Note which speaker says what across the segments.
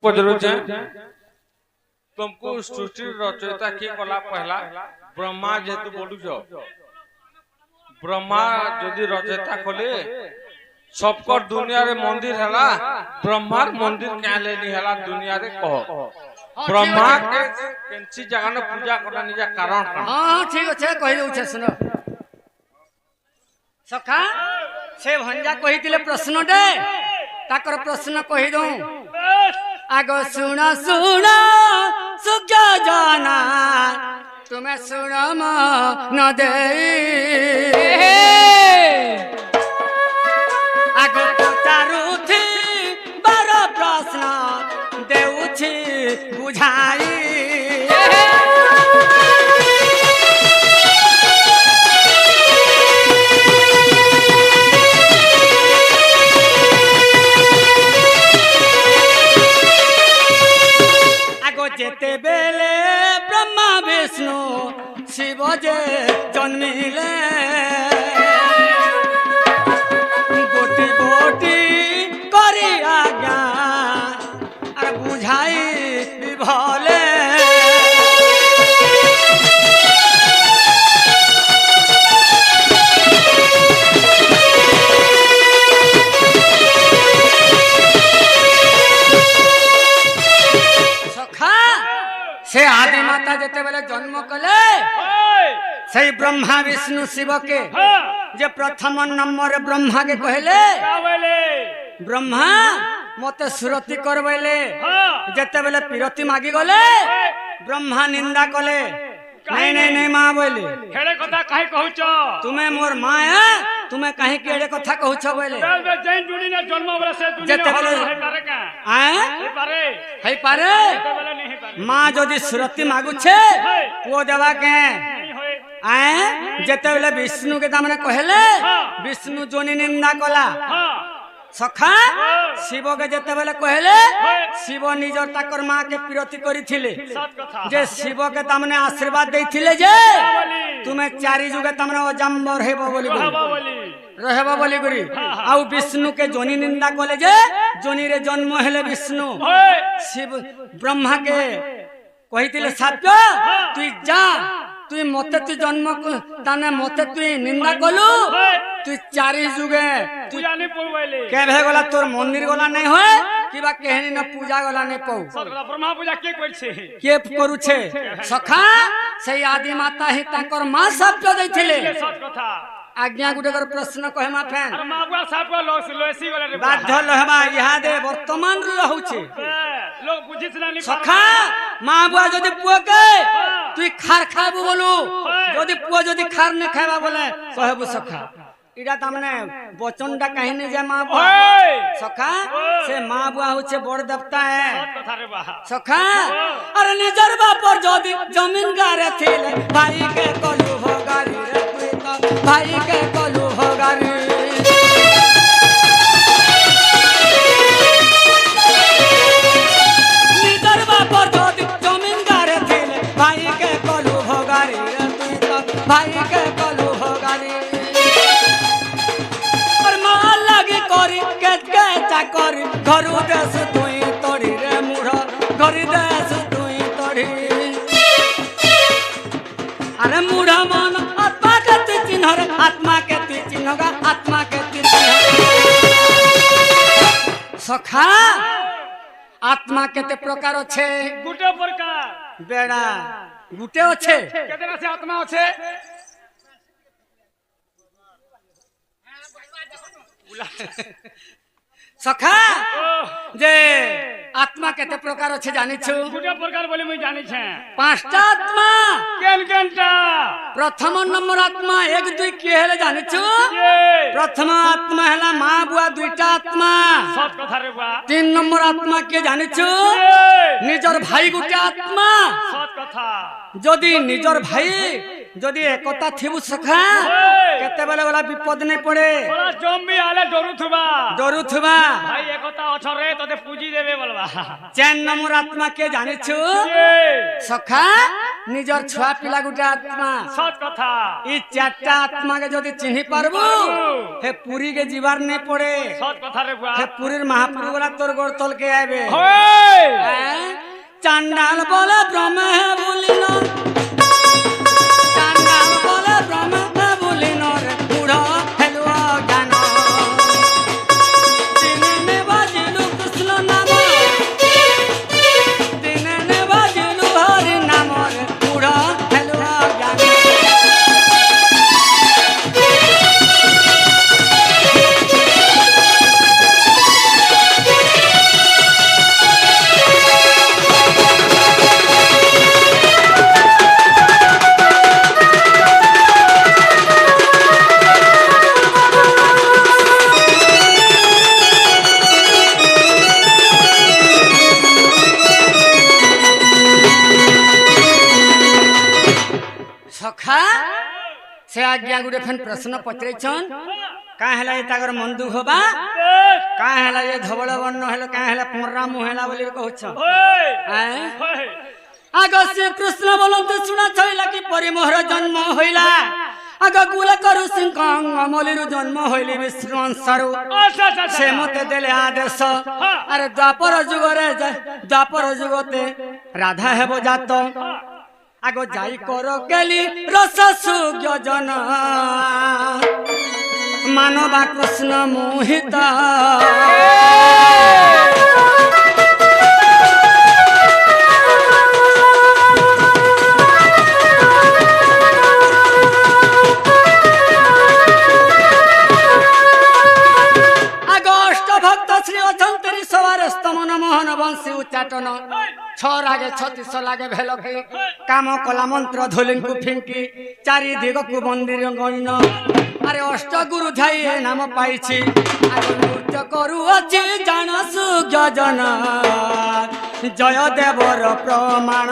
Speaker 1: पजरुचे तुमको सृष्टि रचयिता किए कला पहला ब्रह्मा जेतु बोलुछ ब्रह्मा जदि रचयिता खोले सबको दुनिया रे मंदिर हला ब्रह्मा मंदिर क्या लेनी हला दुनिया रे कह ब्रह्मा के केंसी जगह न पूजा करना निजा कारण
Speaker 2: हां ठीक अछि कहि दउ छै सुनो सखा से भंजा कहितिले प्रश्न दे ताकर प्रश्न कहि दउ आगो सुना सुना सुख जाना तुम्हें सुना न दे आगो पचारुथी बार प्रश्न देउछि बुझाई जेते बेले ब्रह्मा विष्णु शिव जे जन्मिले गोटी गोटी करी आज्ञा और बुझाई विभले से आदि माता जेते बेले जन्म कले से ब्रह्मा विष्णु शिव के जे प्रथम नंबर ब्रह्मा के कहले ब्रह्मा मते सुरति करबैले जेते बेले पिरति मागी गले ब्रह्मा निंदा कले नहीं नहीं नहीं मां बोले
Speaker 3: हेडे कथा काहे कहउछ
Speaker 2: तुम्हें मोर मां है तुम्हें काहे केडे कथा कहउछ बोले
Speaker 3: जैन जुनी ने जन्म बले से दुनिया
Speaker 2: जेते बेले
Speaker 3: है पारे का
Speaker 2: है पारे मां जदि सुरति मागु छे वो देवा के आए जेते बेले विष्णु के दामने कहले विष्णु जोनी निंदा कला सखा शिव के जेते बेले कहले शिव निजर ताकर मां के पिरति करिथिले जे शिव के तामने आशीर्वाद देथिले जे तुम्हें चारि जुगे तामने अजम्बर हेबो बोली रहबो बोली गुरी आउ विष्णु के जोनी निंदा कले जे जोनी रे जन्म हेले विष्णु शिव ब्रह्मा के कहिथिले सात्य तू जा तू मते तू जन्म ताने मते तू निंदा कलु तू चारि जुगे
Speaker 3: तू जाने पौले
Speaker 2: के भे गला तोर मंदिर गला नहीं होय किबा केहनी न पूजा गला नहीं पौ
Speaker 3: सतगला ब्रह्मा पूजा के कर छे
Speaker 2: के करू छे सखा से आदि माता ही ताकर मां सब जो दैथिले
Speaker 3: सत कथा
Speaker 2: आज्ञा गुटे कर प्रश्न कहे मा फैन
Speaker 3: अरे माबुआ साप लोसी गले रे
Speaker 2: बाध्य लहबा इहा दे वर्तमान रहउ छे
Speaker 3: लोग बुझिस ना नि
Speaker 2: सखा मां बुआ जदि पुआ के तू खार खाबो बोलू जदि पुआ जदि खार न खाबा बोले कहबो सखा इडा तामने बचनटा काहे ने जे मां बुआ सखा से मां बुआ होचे बड़ देवता है
Speaker 3: कथा रे बा
Speaker 2: सखा अरे निजर बापर जदि जमीन गारे थिले भाई के कलु हो गारी रे तू भाई के कलु हो गारी निजर बापर जदि जमीन गारे थिले भाई के कलु हो गारी रे तू भाई के कलु हो गारी करी के चाकरी घरु देश तुई तोड़ी रे मुढ़ घरी देश तुई तोड़ी अरे मुढ़ मन आत्मा के तू चिन्ह रे आत्मा के तू चिन्हगा आत्मा के तू सखा आत्मा केते प्रकार अच्छे
Speaker 3: गुटे प्रकार
Speaker 2: बेड़ा गुटे अच्छे
Speaker 3: केतना से आत्मा अच्छे
Speaker 2: सखा जे आत्मा केते प्रकार अच्छे जानि छु
Speaker 3: गुटे प्रकार बोले मुई जानि छे
Speaker 2: पांचटा आत्मा
Speaker 3: केन केनटा
Speaker 2: प्रथम नंबर आत्मा 1 2 के हेले जानि छु प्रथम आत्मा हला मां बुआ दुईटा आत्मा
Speaker 3: सत कथा रे बा
Speaker 2: 3 नंबर आत्मा के जानि छु निजर भाई गुटे आत्मा
Speaker 3: सत कथा
Speaker 2: जदि निजर भाई जदि एकता थिबु सखा केते बेले वाला विपद नहीं पड़े
Speaker 3: थोड़ा जम्बी आले
Speaker 2: डरुथुबा
Speaker 3: भाई एकता अछरे तते पूजी देबे बोलबा
Speaker 2: 4 नंबर आत्मा के जानि छु सखा निजर छुआ पिला गुटे आत्मा
Speaker 3: सत कथा
Speaker 2: ई चारटा आत्मा के जदि चिन्हि पारबो हे पुरी के जीवार नहीं पड़े
Speaker 3: सत कथा रे बुआ
Speaker 2: हे पुरीर महाप्रभु वाला तोर गोर तल के आबे চান্ডাল বলে ব্রহ্মে বলিল চান্ডাল বলে ব্রহ্মে বলিল রে বুড় হেলু জ্ঞান দিনে নে বাজিলু কৃষ্ণ নাম দিনে নে বাজিলু হরি নাম রে বুড় হেলু জ্ঞান सखा से आज्ञा गुडे फेन प्रश्न पचरेछन का हला ये तागर मन दुख होबा का हला ये धवल वर्ण हला का हला पोरा मुहेला बोली कहछ आग श्री कृष्ण बोलंत सुना छइला कि परिमोहर जन्म होइला आग गुल करू सिंह अमलिरु जन्म होइली विष्णु अंशरु से मते देले आदेश अरे द्वापर जुगते राधा हेबो जात आगो जाई करो केली रस सुज्ञ जन मानवा कृष्ण मोहित आगो अष्ट भक्त श्री अचंतरी सवार स्तमन मोहन वंशी उच्चाटन छरागे 36 लागे भेल काम कला मंत्र धोलिन को फिंकी चारि दिग को मंदिर गइन अरे अष्ट गुरु धाई नाम पाइछि आगो नृत्य करू अछि जान सुज्ञ जन जय देवर प्रमाण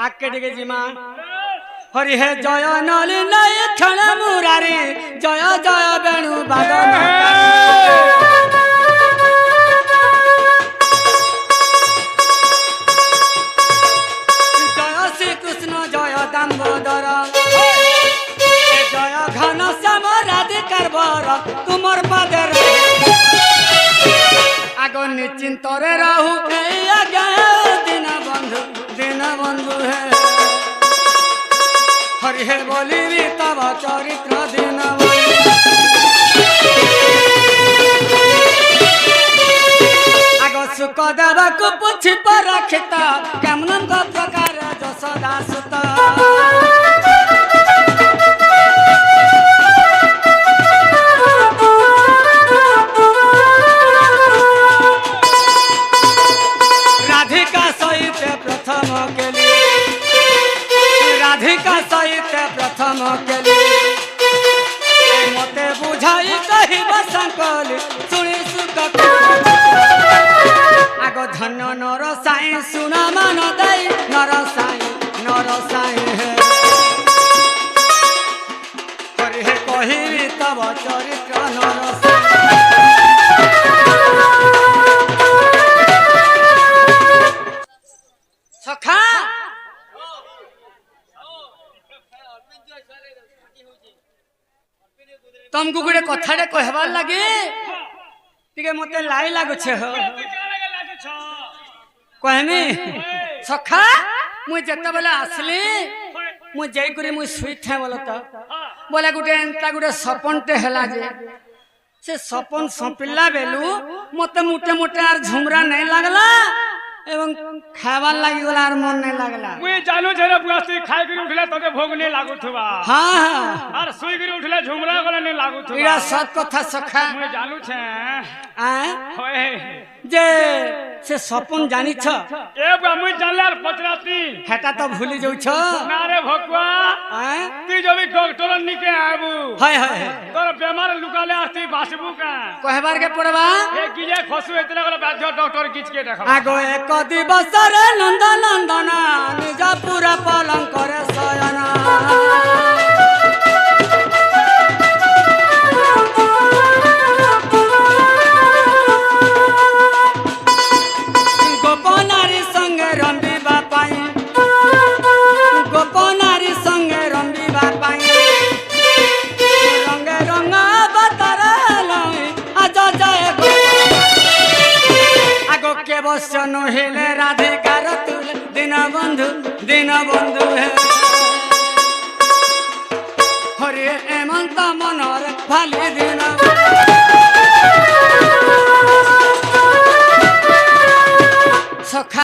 Speaker 2: आके जिमा हरि हे जय नलिन क्षण मुरारी जय जय वेणु बादन जय श्री कृष्ण जय दामोदर जय घन श्याम राधिकार बर तुमर पदर आगो निश्चिंतरे रहू दिन बंधु है हरि हे बोली तब चरित्र दिन आगो सुख देवा को पुछि पर रखता केमन प्रकार जसोदा सुत राधिका सहित प्रथम के लिए राधिका सहित प्रथम के लिए मते बुझाई कही बसंकल सुनी सुख आगो धन्य नर साई सुना मान दाई नर साई है हरि हे कही तब चरित्र नर सखा तुमको गोटे कथाटे कहबार लगे टिके मते लाई लागुछे हो कहमी सखा मु जत्ता बेला आसली मु जाई करी मु सुई थे बोल तो बोला गोटे एंता गोटे सपनटे हला जे से सपन सपिला बेलू मते मोटे मोटे आर झुमरा नहीं लागला एवं खाबार लागि गला आर मन नहीं लागला
Speaker 3: मुई जानू छे रे पुआसी खाइ करी उठले तते भोग नहीं लागुथबा
Speaker 2: हां हां
Speaker 3: आर सुई करी उठले झुमरा गला नहीं लागुथबा
Speaker 2: इरा सत कथा सखा
Speaker 3: मुई जानू छे
Speaker 2: आ
Speaker 3: होए
Speaker 2: जे से सपन जानी छ
Speaker 3: ए बुआ मुई जानले आर पचराती
Speaker 2: हेटा तो भूली जाउ छ
Speaker 3: ना रे भकुआ तू जो भी डॉक्टर निके आबू
Speaker 2: हाय हाय
Speaker 3: तोर बेमार लुकाले आस्ती बासबू का
Speaker 2: कहबार के पड़बा
Speaker 3: ए गिजे खसु एतला गला बाध्य डॉक्टर किछ के देखा
Speaker 2: आगो एक दिवस रे नंद नंदना निज पूरा पालन करे सयना गोपनारी संगे অবশ্য নহিলে রাধিকার তুলে দিন বন্ধু হে হরে এমন্ত মনর ভালি দিন সখা